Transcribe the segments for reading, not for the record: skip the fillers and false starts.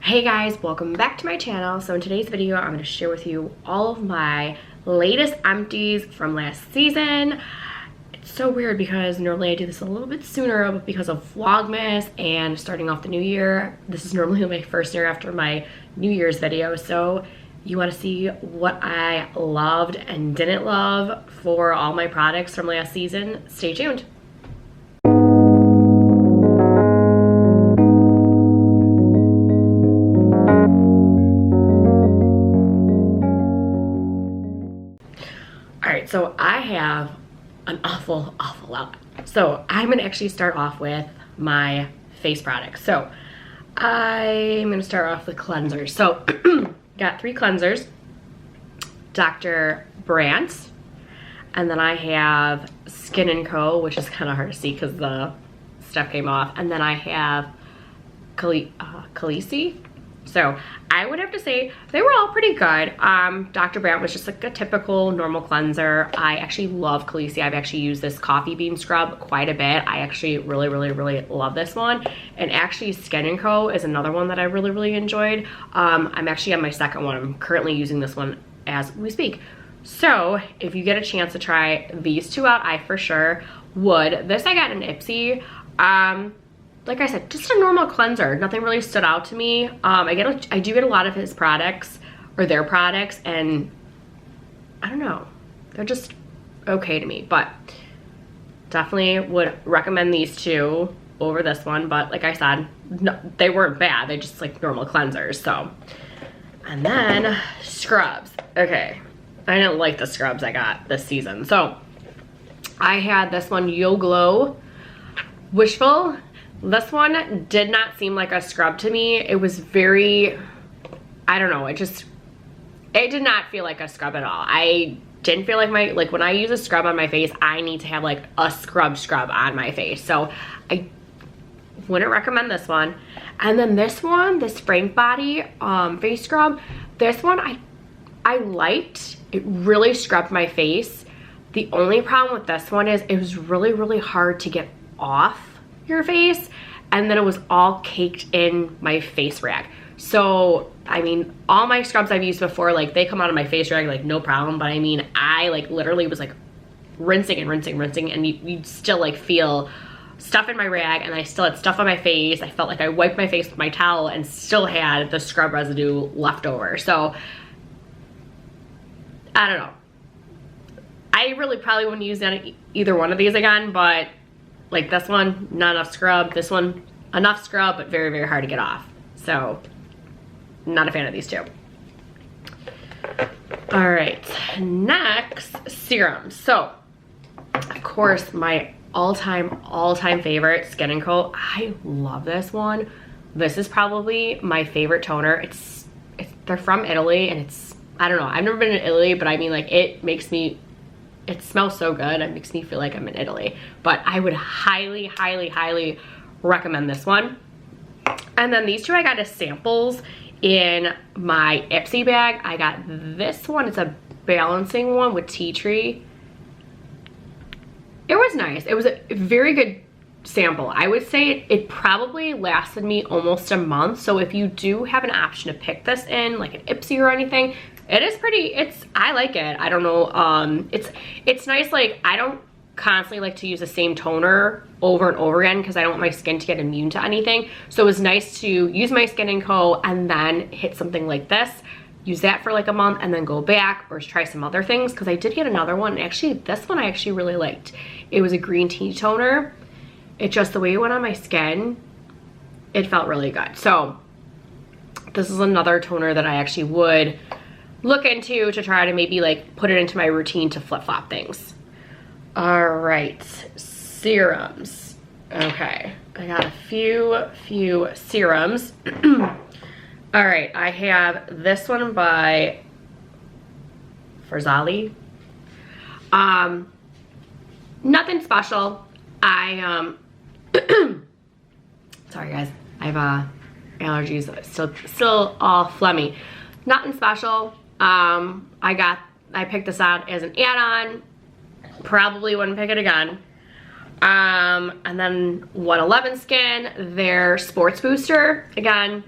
Hey guys, welcome back to my channel. So in today's video, I'm going to share with you all of my latest empties from last season. It's so weird because normally I do this a little bit sooner, but because of Vlogmas and starting off the new year, this is normally my first year after my New Year's video. So you want to see what I loved and didn't love for all my products from last season? Stay tuned. So I have an awful lot. So I'm gonna actually start off with my face products. So I'm gonna start off with cleansers. So got 3 cleansers, Dr. Brandt, and then I have Skin & Co., which is kind of hard to see because the stuff came off, and then I have Khaleesi. So I would have to say they were all pretty good. Dr. Brandt was just like a typical normal cleanser. I actually love Khaleesi. I've actually used this coffee bean scrub quite a bit. I actually really love this one. And actually Skin & Co. is another one that I really enjoyed. I'm actually on my second one. I'm currently using this one as we speak. So if you get a chance to try these 2 out, I for sure would. This I got in Ipsy. Like I said, just a normal cleanser. Nothing really stood out to me. I do get a lot of his products or their products, and I don't know, they're just okay to me. But definitely would recommend these 2 over this one. But like I said, no, they weren't bad. They're just like normal cleansers. So, and then scrubs. Okay, I didn't like the scrubs I got this season. So I had this one, Yo Glow Wishful. This one did not seem like a scrub to me. It was very, I don't know, it did not feel like a scrub at all. I didn't feel like when I use a scrub on my face, I need to have like a scrub on my face. So I wouldn't recommend this one. And then this one, this Frank Body face scrub, this one I liked. It really scrubbed my face. The only problem with this one is it was really hard to get off your face, and then it was all caked in my face rag. So I mean, all my scrubs I've used before, like they come out of my face rag like no problem, but I mean, I like literally was like rinsing and you still like feel stuff in my rag, and I still had stuff on my face. I felt like I wiped my face with my towel and still had the scrub residue left over. So I don't know, I really probably wouldn't use either one of these again, but like this one, not enough scrub. This one, enough scrub, but very hard to get off. So, not a fan of these 2. All right, next, serums. So, of course, my all-time favorite, Skin & Co. I love this one. This is probably my favorite toner. They're from Italy, and I don't know, I've never been in Italy, but I mean, like, it smells so good. It makes me feel like I'm in Italy. But I would highly recommend this one. And then these 2 I got as samples in my Ipsy bag. I got this one. It's a balancing one with tea tree. It was nice. It was a very good sample. I would say it probably lasted me almost a month. So if you do have an option to pick this in, like an Ipsy or anything, it is pretty, I like it. I don't know, it's nice. Like, I don't constantly like to use the same toner over and over again because I don't want my skin to get immune to anything. So it was nice to use my Skin & Co. and then hit something like this, use that for like a month, and then go back or try some other things, because I did get another one. Actually, this one I actually really liked. It was a green tea toner. It just, the way it went on my skin, it felt really good. So this is another toner that I actually would look into to try to maybe like put it into my routine to flip-flop things. All right, serums. Okay, I got a few serums. All right, I have this one by Farzali. Nothing special. Sorry guys, I have allergies, still all phlegmy. Nothing special. I picked this out as an add-on. Probably wouldn't pick it again. And then 111 Skin, their sports booster. Again,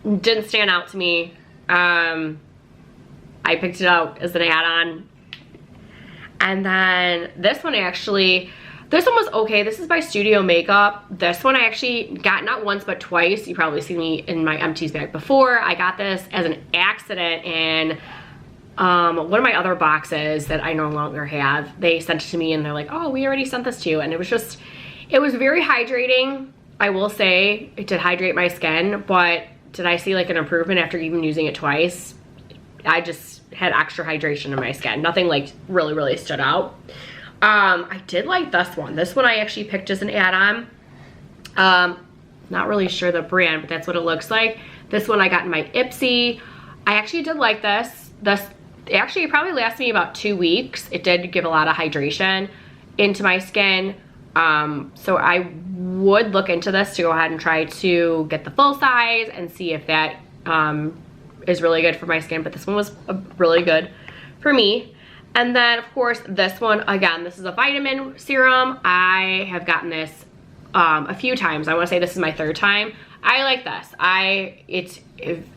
didn't stand out to me. I picked it out as an add-on. And then this one was okay. This is by Studio Makeup. This one I actually got not once but twice. You probably see me in my Empties bag before. I got this as an accident in one of my other boxes that I no longer have. They sent it to me and they're like, oh, we already sent this to you. And it was very hydrating. I will say it did hydrate my skin, but did I see like an improvement after even using it twice? I just had extra hydration in my skin. Nothing like really stood out. I did like this one. This one I actually picked as an add-on. Not really sure the brand, but that's what it looks like. This one I got in my Ipsy. I actually did like this. Actually, it probably lasted me about 2 weeks. It did give a lot of hydration into my skin. So I would look into this to go ahead and try to get the full size and see if that is really good for my skin. But this one was really good for me. And then, of course, this one, again, this is a vitamin serum. I have gotten this a few times. I want to say this is my 3rd time. I like this. It's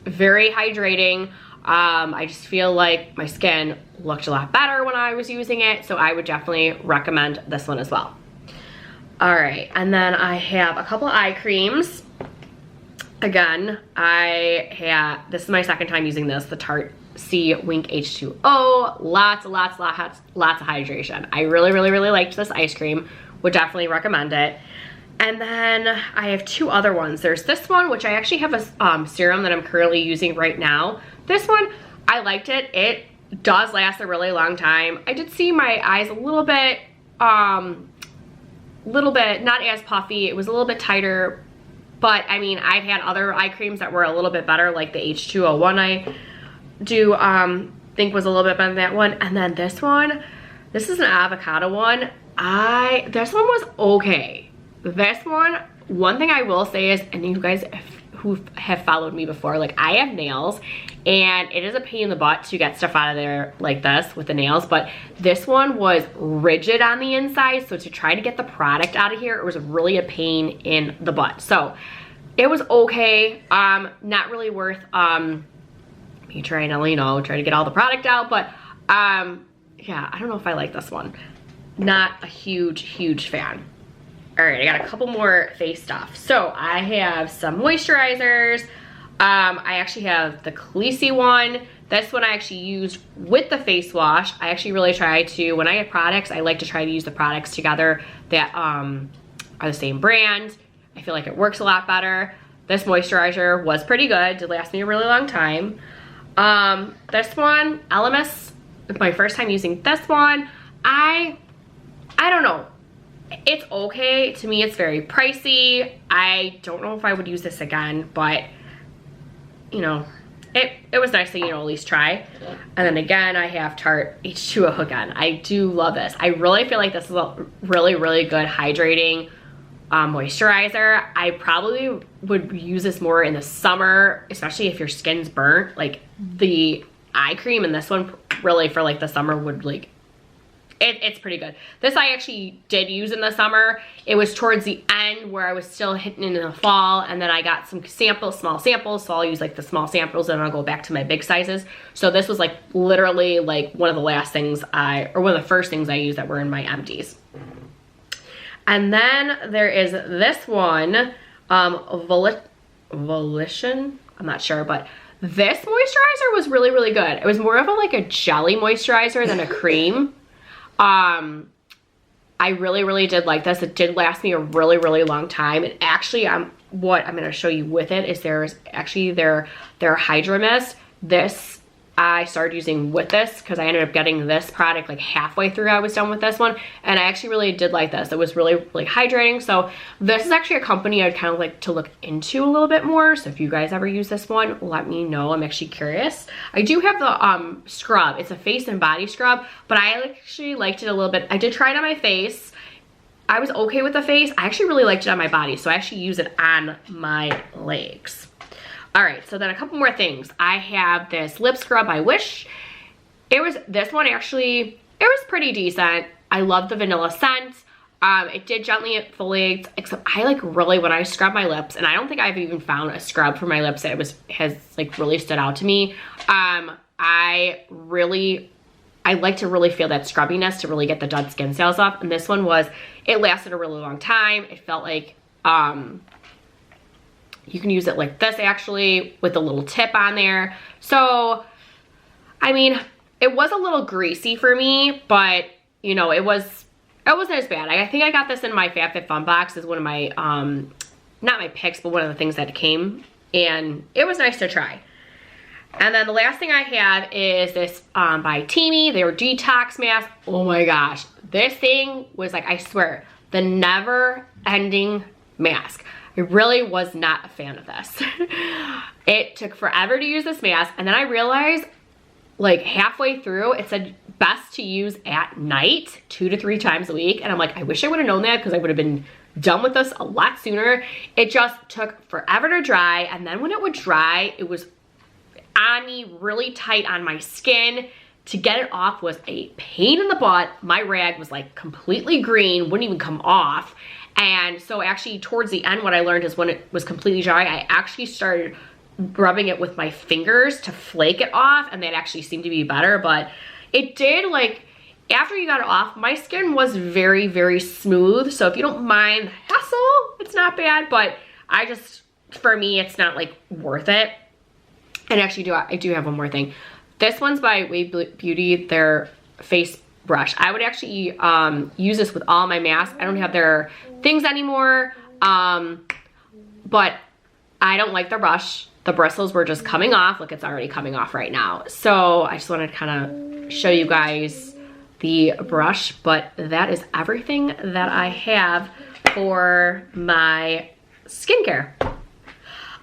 very hydrating. I just feel like my skin looked a lot better when I was using it, so I would definitely recommend this one as well. All right, and then I have a couple eye creams. Again, this is my 2nd time using this, the Tarte C Wink H2O. Lots of hydration. I really liked this ice cream. Would definitely recommend it. And then I have 2 other ones. There's this one, which I actually have a serum that I'm currently using right now. This one, I liked it. It does last a really long time. I did see my eyes a little bit, not as puffy. It was a little bit tighter, but I mean, I've had other eye creams that were a little bit better, like the H2O one I do think was a little bit better than that one. And then this one, this is an avocado one. This one was okay. This one thing I will say is, and you guys who have followed me before, like I have nails and it is a pain in the butt to get stuff out of there like this with the nails, but this one was rigid on the inside, so to try to get the product out of here, it was really a pain in the butt. So it was okay, not really worth me trying to, try to get all the product out, but yeah, I don't know if I like this one. Not a huge fan. All right, I got a couple more face stuff. So I have some moisturizers. I actually have the Khaleesi one. This one I actually used with the face wash. I actually really try to, when I get products, I like to try to use the products together that are the same brand. I feel like it works a lot better. This moisturizer was pretty good. Did last me a really long time. This one, Elemis, my first time using this one. I don't know. It's okay. To me, it's very pricey. I don't know if I would use this again, but you know, it was nice to, at least try. And then again, I have Tarte H2O again. I do love this. I really feel like this is a really good hydrating moisturizer. I probably would use this more in the summer, especially if your skin's burnt. Like the eye cream and this one really for like the summer would like, it's pretty good. This I actually did use in the summer. It was towards the end where I was still hitting in the fall, and then I got some samples, small samples, so I'll use like the small samples and I'll go back to my big sizes. So this was like literally like one of the last things or one of the first things I used that were in my Empties. And then there is this one, Volition, I'm not sure, but this moisturizer was really good. It was more of a jelly moisturizer than a cream. I really did like this. It did last me a really long time. And actually, what I'm gonna show you with it is there's actually their Hydra Mist. This I started using with this because I ended up getting this product like halfway through I was done with this one, and I actually really did like this. It was really hydrating. So this is actually a company I'd kind of like to look into a little bit more. So if you guys ever use this one, let me know. I'm actually curious. I do have the scrub. It's a face and body scrub, but I actually liked it a little bit. I did try it on my face. I was okay with the face. I actually really liked it on my body, so I actually use it on my legs. All right, so then a couple more things. I have this lip scrub by Wish. This one actually, it was pretty decent. I love the vanilla scent. It did gently exfoliate, except I like really, when I scrub my lips, and I don't think I've even found a scrub for my lips that has like really stood out to me. I like to really feel that scrubbiness to really get the dead skin cells off. And this one it lasted a really long time. It felt like, you can use it like this actually with a little tip on there. So, I mean, it was a little greasy for me, but you know, it wasn't as bad. I think I got this in my FabFitFun box as one of my, not my picks, but one of the things that came, and it was nice to try. And then the last thing I have is this by Teami, their detox mask. Oh my gosh, this thing was like, I swear, the never ending mask. I really was not a fan of this. It took forever to use this mask, and then I realized like halfway through it said best to use at night 2 to 3 times a week, and I'm like, I wish I would have known that, because I would have been done with this a lot sooner. It just took forever to dry, and then when it would dry, it was on me really tight on my skin. To get it off was a pain in the butt. My rag was like completely green, wouldn't even come off. And so actually towards the end, what I learned is when it was completely dry, I actually started rubbing it with my fingers to flake it off, and that actually seemed to be better. But it did, like, after you got it off, my skin was very, very smooth. So if you don't mind the hassle, it's not bad, but for me, it's not like worth it. And actually I do have one more thing. This one's by Wave Beauty, their face brush. I would actually use this with all my masks. I don't have their things anymore, but I don't like the brush. The bristles were just coming off. Look, it's already coming off right now. So I just wanted to kind of show you guys the brush, but that is everything that I have for my skincare.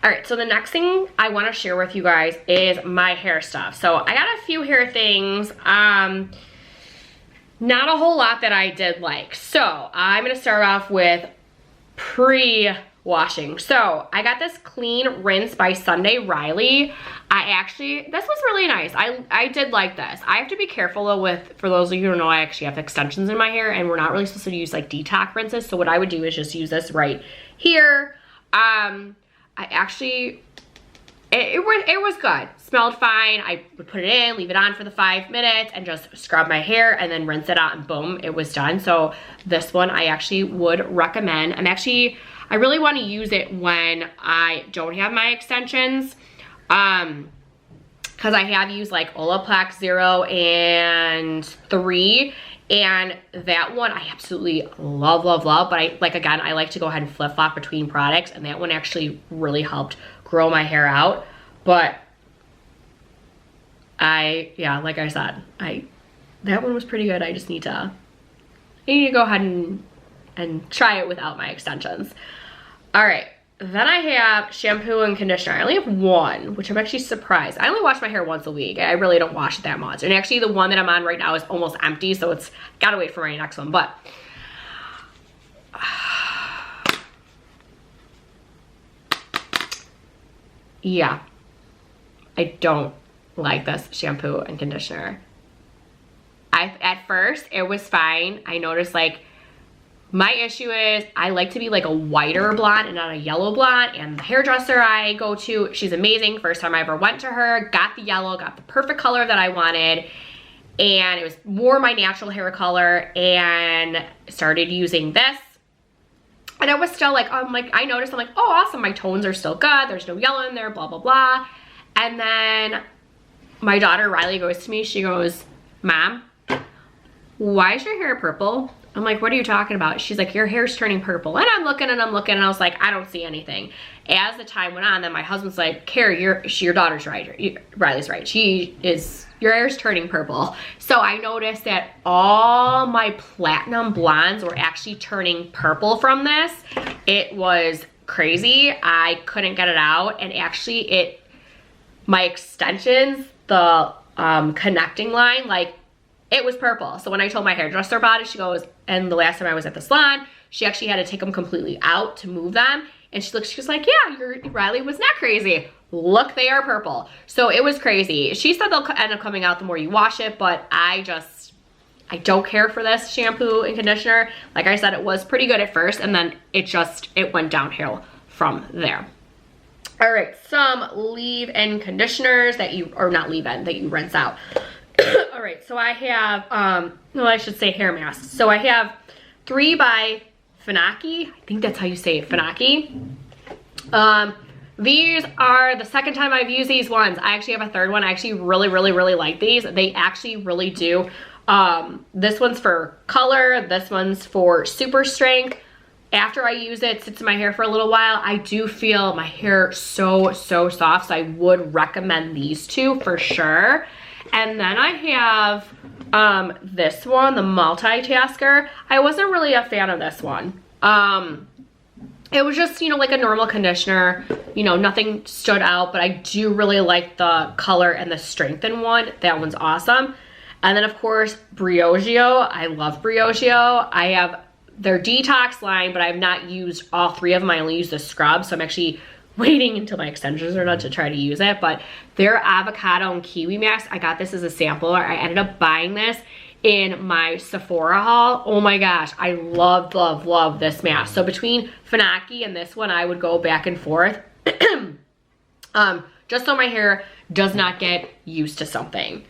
All right, so the next thing I want to share with you guys is my hair stuff. So I got a few hair things, not a whole lot that I did like. So I'm gonna start off with pre-washing. So I got this clean rinse by Sunday Riley. This was really nice. I did like this. I have to be careful though for those of you who don't know, I actually have extensions in my hair, and we're not really supposed to use like detox rinses. So what I would do is just use this right here. It was good. Smelled fine. I would put it in, leave it on for the 5 minutes, and just scrub my hair and then rinse it out, and boom, it was done. So this one I actually would recommend. I really want to use it when I don't have my extensions. Because I have used like Olaplex 0 and 3. And that one I absolutely love, love, love. But I like to go ahead and flip-flop between products, and that one actually really helped grow my hair out. But like I said, that one was pretty good. I need to go ahead and try it without my extensions. All right. Then I have shampoo and conditioner. I only have one, which I'm actually surprised. I only wash my hair once a week. I really don't wash it that much. And actually the one that I'm on right now is almost empty, so it's gotta wait for my next one. But yeah, I don't like this shampoo and conditioner. At first it was fine. I noticed like my issue is I like to be like a whiter blonde and not a yellow blonde, and the hairdresser I go to, she's amazing. First time I ever went to her, got the yellow, got the perfect color that I wanted, and it was more my natural hair color, and started using this. And I was still like, I noticed, I'm like, oh awesome, my tones are still good, there's no yellow in there, blah, blah, blah. And then my daughter Riley goes to me, she goes, Mom, why is your hair purple? I'm like, what are you talking about? She's like, your hair's turning purple. And I'm looking and I'm looking, and I was like, I don't see anything. As the time went on, then my husband's like, Carrie, your daughter's right. Riley's right. Your hair's turning purple. So I noticed that all my platinum blondes were actually turning purple from this. It was crazy. I couldn't get it out. And actually my extensions, the connecting line, like, it was purple. So when I told my hairdresser about it, she goes, and the last time I was at the salon, she actually had to take them completely out to move them. And she was like, yeah, Riley was not crazy. Look, they are purple. So it was crazy. She said they'll end up coming out the more you wash it, but I don't care for this shampoo and conditioner. Like I said, it was pretty good at first, and then it went downhill from there. All right, some leave-in conditioners that you, or not leave-in, that you rinse out. All right, so I have, well, I should say hair masks. So I have 3 by Finaki. I think that's how you say it, Finaki. These are the second time I've used these ones. I actually have a third one. I actually really like these. They actually really do. This one's for color. This one's for super strength. After I use it, sits in my hair for a little while, I do feel my hair so soft. So I would recommend these 2 for sure. And then I have this one, the multitasker. I wasn't really a fan of this one. It was just, you know, like a normal conditioner, you know, nothing stood out, but I do really like the color and the strengthen one. That one's awesome. And then of course, Briogeo. I love Briogeo. I have their detox line, but I've not used all 3 of them. I only use the scrub, so I'm actually waiting until my extensions are done to try to use it. But their avocado and kiwi mask, I got this as a sampler. I ended up buying this in my Sephora haul. Oh my gosh, I love this mask. So between Finaki and this one, I would go back and forth. Just so my hair does not get used to something.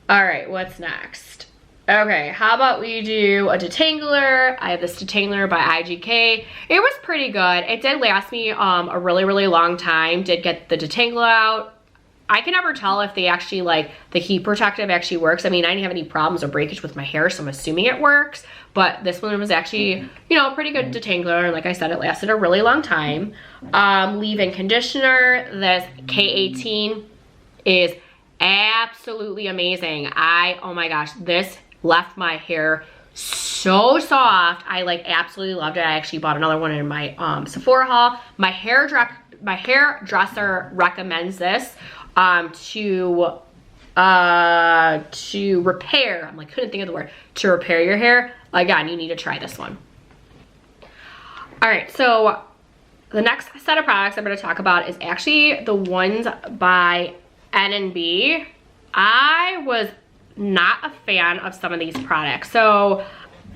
All right, what's next? Okay, how about we do a detangler? I have this detangler by IGK. It was pretty good. It did last me a really long time. Did get the detangler out. I can never tell if they actually, like, the heat protective actually works. I mean, I didn't have any problems or breakage with my hair, so I'm assuming it works. But this one was actually, you know, a pretty good detangler. And like I said, it lasted a really long time. Leave-in conditioner. This K18 is absolutely amazing. Oh my gosh, this left my hair so soft. I like absolutely loved it. I actually bought another one in my Sephora haul. My hairdresser recommends this to repair. I'm like, couldn't think of the word. To repair your hair. Again, you need to try this one. All right, so the next set of products I'm going to talk about is actually the ones by N&B. I was not a fan of some of these products. So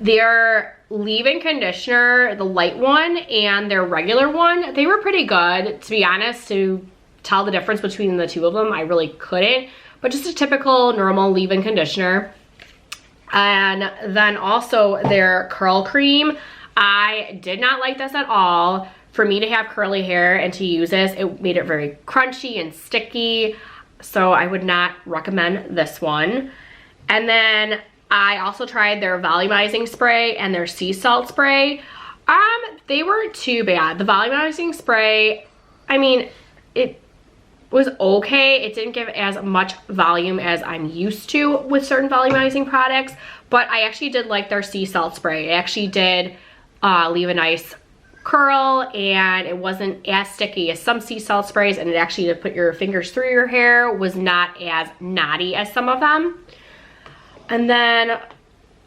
their leave-in conditioner, the light one, and their regular one, they were pretty good. To be honest, to tell the difference between the 2 of them, I really couldn't. But just a typical normal leave-in conditioner. And then also their curl cream. I did not like this at all. For me to have curly hair and to use this, it made it very crunchy and sticky. So I would not recommend this one. And then I also tried their volumizing spray and their sea salt spray. They weren't too bad. The volumizing spray, I mean, it was okay. It didn't give as much volume as I'm used to with certain volumizing products, but I actually did like their sea salt spray. It actually did leave a nice curl, and it wasn't as sticky as some sea salt sprays, and it actually, to put your fingers through your hair, was not as knotty as some of them. And then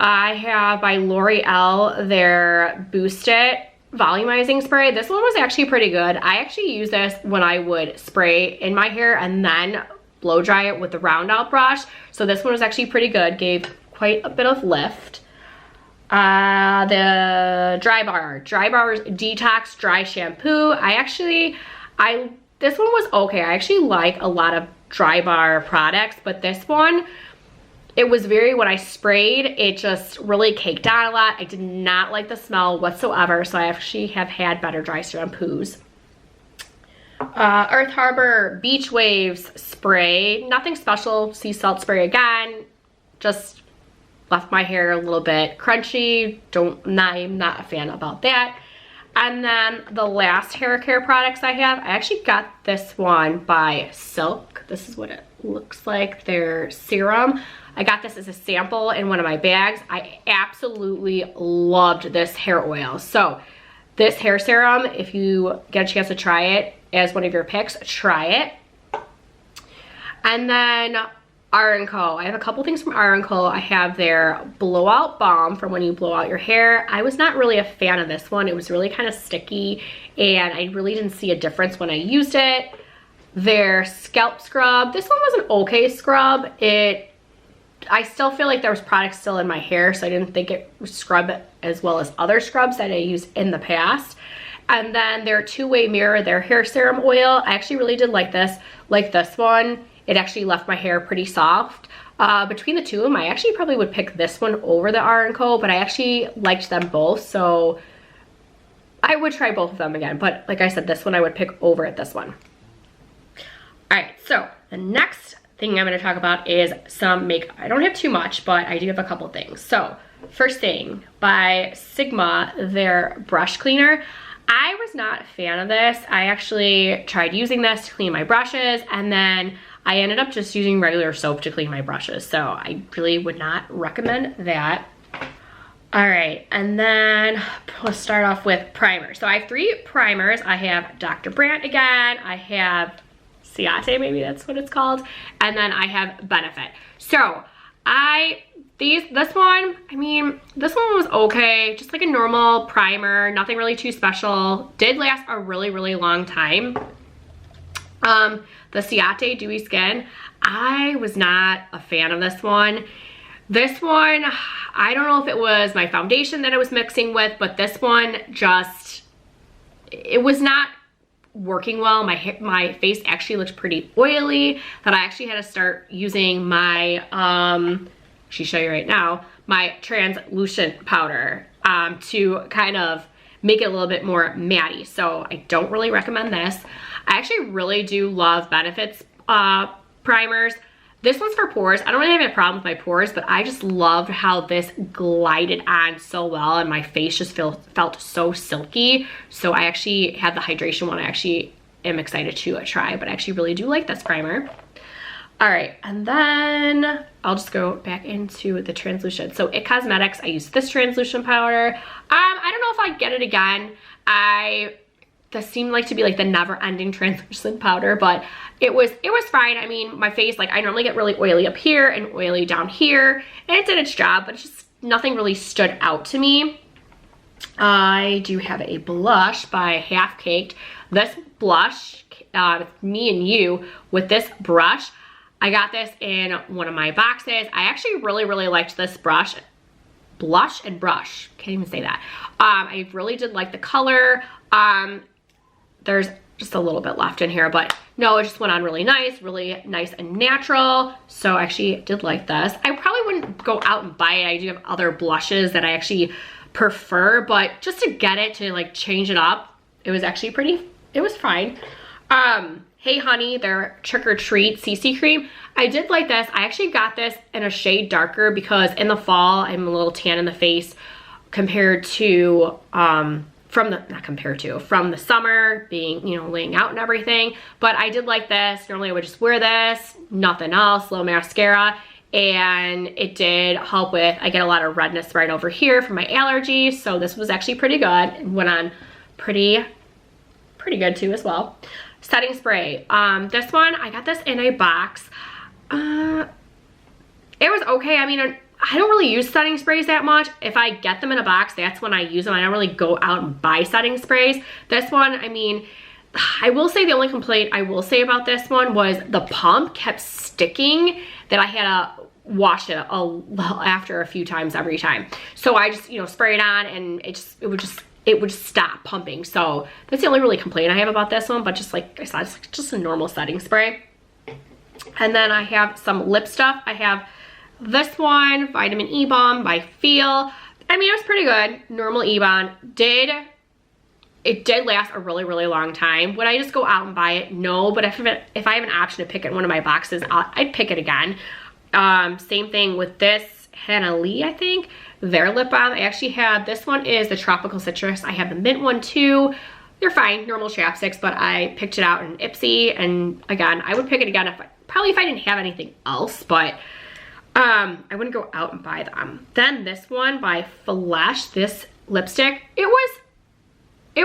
I have by L'Oreal their Boost It volumizing spray. This one was actually pretty good. I actually use this when I would spray in my hair and then blow dry it with the round out brush. So this one was actually pretty good, gave quite a bit of lift. The Dry Bar's Detox Dry Shampoo. This one was okay. I actually like a lot of Dry Bar products, but this one, it was when I sprayed, it just really caked on a lot. I did not like the smell whatsoever, so I actually have had better dry shampoos. Earth Harbor Beach Waves Spray. Nothing special. Sea salt spray again. Just left my hair a little bit crunchy. I'm not a fan about that. And then the last hair care products I have, I actually got this one by Silk. This is what it looks like, their serum. I got this as a sample in one of my bags. I absolutely loved this hair oil. So this hair serum, if you get a chance to try it as one of your picks, try it. And then R & Co. I have a couple things from R & Co. I have their blowout balm for when you blow out your hair. I was not really a fan of this one. It was really kind of sticky, and I really didn't see a difference when I used it. Their scalp scrub. This one was an okay scrub. It I still feel like there was product still in my hair, so I didn't think it would scrub as well as other scrubs that I used in the past. And then their two-way mirror, their hair serum oil, I actually really did like this. Like this one, it actually left my hair pretty soft. Between the two of them, I actually probably would pick this one over the R & Co, but I actually liked them both, so I would try both of them again. But like I said, this one I would pick over this one. All right, so the next thing I'm gonna talk about is some makeup. I don't have too much, but I do have a couple things. So first thing, by Sigma, their brush cleaner. I was not a fan of this. I actually tried using this to clean my brushes, and then I ended up just using regular soap to clean my brushes. So I really would not recommend that. All right, and then we'll start off with primers. So I have 3 primers. I have Dr. Brandt again. I have Ciate, maybe that's what it's called. And then I have Benefit. So this one was okay. Just like a normal primer, nothing really too special. Did last a really, really long time. The Ciate Dewy Skin, I was not a fan of this one. This one, I don't know if it was my foundation that I was mixing with, but this one just, it was not working well. My face actually looked pretty oily, that I actually had to start using my, actually show you right now, my translucent powder to kind of make it a little bit more matte. So I don't really recommend this. I actually really do love Benefit's primers. This one's for pores. I don't really have a problem with my pores, but I just loved how this glided on so well, and my face just felt so silky. So I actually had the hydration one. I actually am excited to try, but I actually really do like this primer. All right, and then I'll just go back into the translucent. So It Cosmetics, I use this translucent powder. I don't know if I'd get it again. This seemed like to be like the never-ending translucent powder, but it was fine. I mean, my face, like I normally get really oily up here and oily down here, and it did its job, but it's just nothing really stood out to me. I do have a blush by Half Caked. This blush, Me and You, with this brush, I got this in one of my boxes. I actually really, really liked this blush and brush. Can't even say that. I really did like the color. There's just a little bit left in here, but no, it just went on really nice and natural. So I actually did like this. I probably wouldn't go out and buy it. I do have other blushes that I actually prefer, but just to get it to like change it up, it was actually it was fine. Hey Honey, their Trick or Treat CC cream. I did like this. I actually got this in a shade darker because in the fall, I'm a little tan in the face compared to, from the summer being, you know, laying out and everything. But I did like this. Normally I would just wear this, nothing else, little mascara. And it did help with, I get a lot of redness right over here from my allergies. So this was actually pretty good. It went on pretty good too as well. Setting spray. This one, I got this in a box. It was okay. I mean, I don't really use setting sprays that much. If I get them in a box, that's when I use them. I don't really go out and buy setting sprays. This one, I mean, I will say the only complaint I will say about this one was the pump kept sticking, that I had to wash it after a few times every time. So I just, you know, spray it on, and it would just stop pumping. So that's the only really complaint I have about this one, but just like I said, it's just a normal setting spray. And then I have some lip stuff. I have this one, Vitamin E Balm by Feel. I mean, it was pretty good. Normal E-Balm. It did last a really, really long time. Would I just go out and buy it? No, but if I have an option to pick it in one of my boxes, I'd pick it again. Same thing with this Hannah Lee, I think. Their lip balm. I actually have, this one is the Tropical Citrus. I have the mint one too. They're fine, normal chapsticks, but I picked it out in Ipsy, and again, I would pick it again if I didn't have anything else, but I wouldn't go out and buy them. Then this one by Flash, this lipstick, it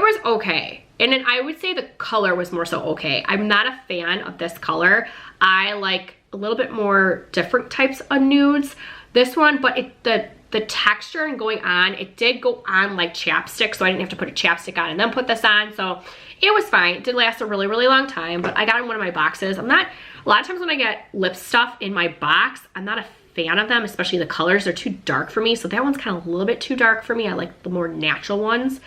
was okay. And then I would say the color was more so okay. I'm not a fan of this color. I like a little bit more different types of nudes. This one, but the texture and going on, it did go on like chapstick, so I didn't have to put a chapstick on and then put this on, so it was fine. It did last a really, really long time, but I got it in one of my boxes. A lot of times when I get lip stuff in my box, I'm not a fan of them, especially the colors. They're too dark for me. So that one's kind of a little bit too dark for me. I like the more natural ones.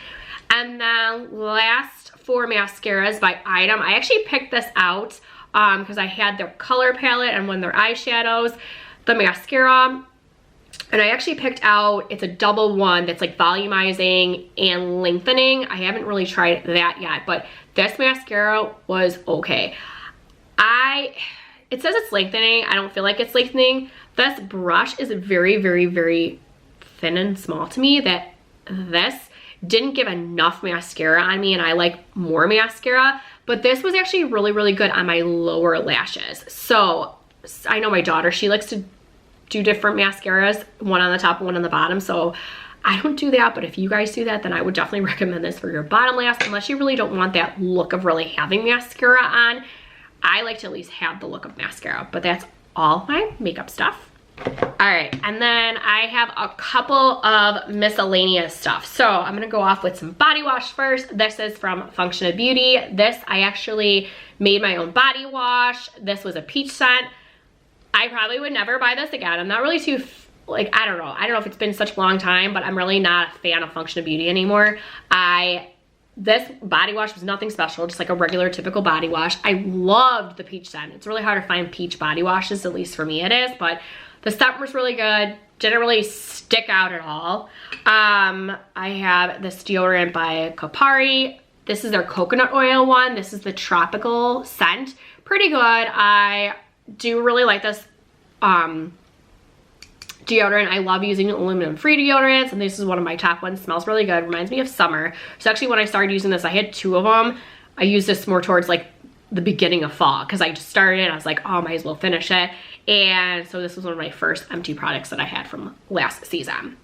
And then last 4 mascaras by item. I actually picked this out because I had their color palette and one of their eyeshadows, the mascara. And I actually picked out, it's a double one that's like volumizing and lengthening. I haven't really tried that yet, but this mascara was okay. It says it's lengthening. I don't feel like it's lengthening. This brush is very, very, very thin and small to me that this didn't give enough mascara on me, and I like more mascara, but this was actually really, really good on my lower lashes. So I know my daughter, she likes to do different mascaras, one on the top, one on the bottom. So I don't do that, but if you guys do that, then I would definitely recommend this for your bottom lash, unless you really don't want that look of really having mascara on. I like to at least have the look of mascara, but that's all my makeup stuff. All right, and then I have a couple of miscellaneous stuff. So I'm gonna go off with some body wash first. This is from Function of Beauty. This, I actually made my own body wash. This was a peach scent. I probably would never buy this again. I'm not really too, like, I don't know if it's been such a long time, but I'm really not a fan of Function of Beauty anymore. This body wash was nothing special, just like a regular typical body wash. I loved the peach scent. It's really hard to find peach body washes, at least for me it is, but the scent was really good. Didn't really stick out at all. I have this deodorant by Kopari. This is their coconut oil one. This is the tropical scent. Pretty good. I do really like this deodorant. I love using aluminum-free deodorants, and this is one of my top ones. Smells really good. Reminds me of summer. So actually, when I started using this, I had 2 of them. I used this more towards like the beginning of fall because I just started it. I was like, oh, I might as well finish it. And so this was one of my first empty products that I had from last season.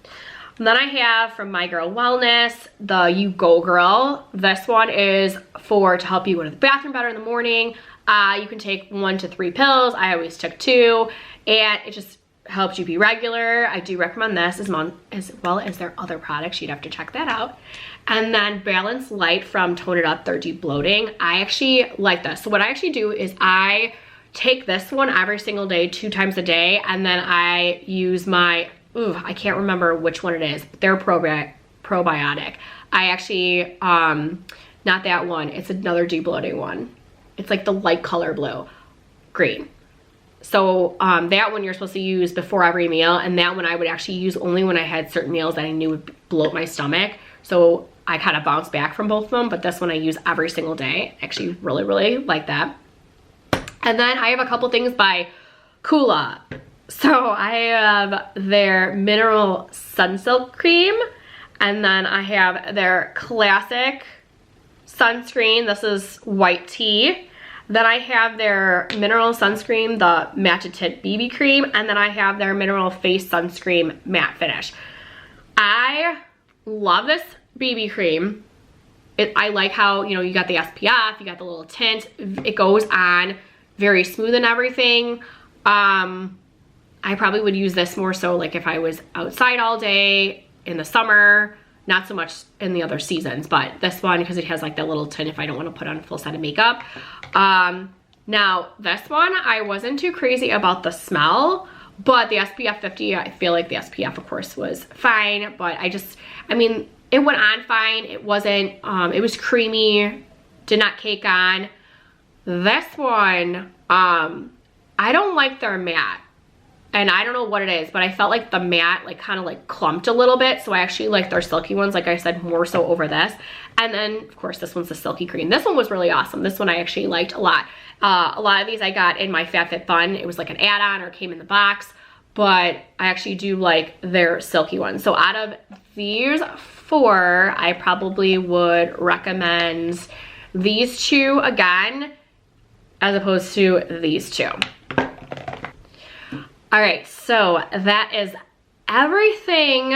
And then I have from My Girl Wellness, the You Go Girl. This one is to help you go to the bathroom better in the morning. You can take 1 to 3 pills. I always took 2, and it just helps you be regular. I do recommend this as well as their other products. You'd have to check that out. And then Balance Light from Tone It Up, their deep bloating. I actually like this. So what I actually do is I take this one every single day, 2 times a day, and then I use my, I can't remember which one it is. They're probiotic. I actually, not that one. It's another deep bloating one. It's like the light color blue, green. So that one you're supposed to use before every meal, and that one I would actually use only when I had certain meals that I knew would bloat my stomach. So I kind of bounce back from both of them, but this one I use every single day. Actually really, really like that. And then I have a couple things by Kula. So I have their Mineral Sunsilk Cream, and then I have their Classic Sunscreen. This is white tea. Then I have their Mineral Sunscreen, the Matcha Tint BB Cream, and then I have their Mineral Face Sunscreen Matte Finish. I love this BB cream. I like how, you know, you got the SPF, you got the little tint. It goes on very smooth and everything. I probably would use this more so like if I was outside all day in the summer. Not so much in the other seasons, but this one, because it has like that little tint if I don't want to put on a full set of makeup. Now, this one, I wasn't too crazy about the smell, but the SPF 50, I feel like the SPF, of course, was fine, but I mean, it went on fine. It wasn't, it was creamy, did not cake on. This one, I don't like their matte. And I don't know what it is, but I felt like the matte like kind of like clumped a little bit. So I actually like their silky ones, like I said, more so over this. And then of course this one's the silky cream. This one was really awesome. This one I actually liked a lot. A lot of these I got in my FabFitFun. It was like an add-on or came in the box, but I actually do like their silky ones. So out of these 4, I probably would recommend these 2 again, as opposed to these 2. All right, so that is everything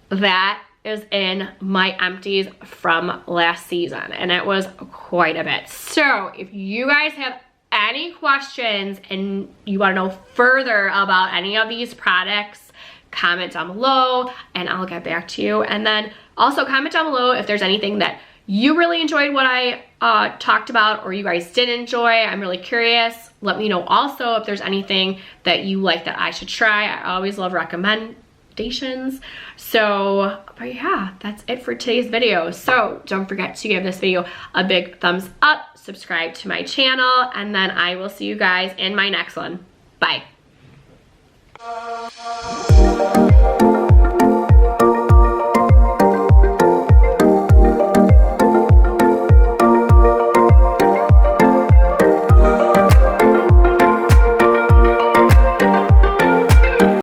that is in my empties from last season, and it was quite a bit. So if you guys have any questions and you want to know further about any of these products, comment down below and I'll get back to you. And then also comment down below if there's anything that you really enjoyed what I talked about or you guys did enjoy. I'm really curious. Let me know also if there's anything that you like that I should try. I always love recommendations. So, but yeah, that's it for today's video. So don't forget to give this video a big thumbs up, subscribe to my channel, and then I will see you guys in my next one. Bye.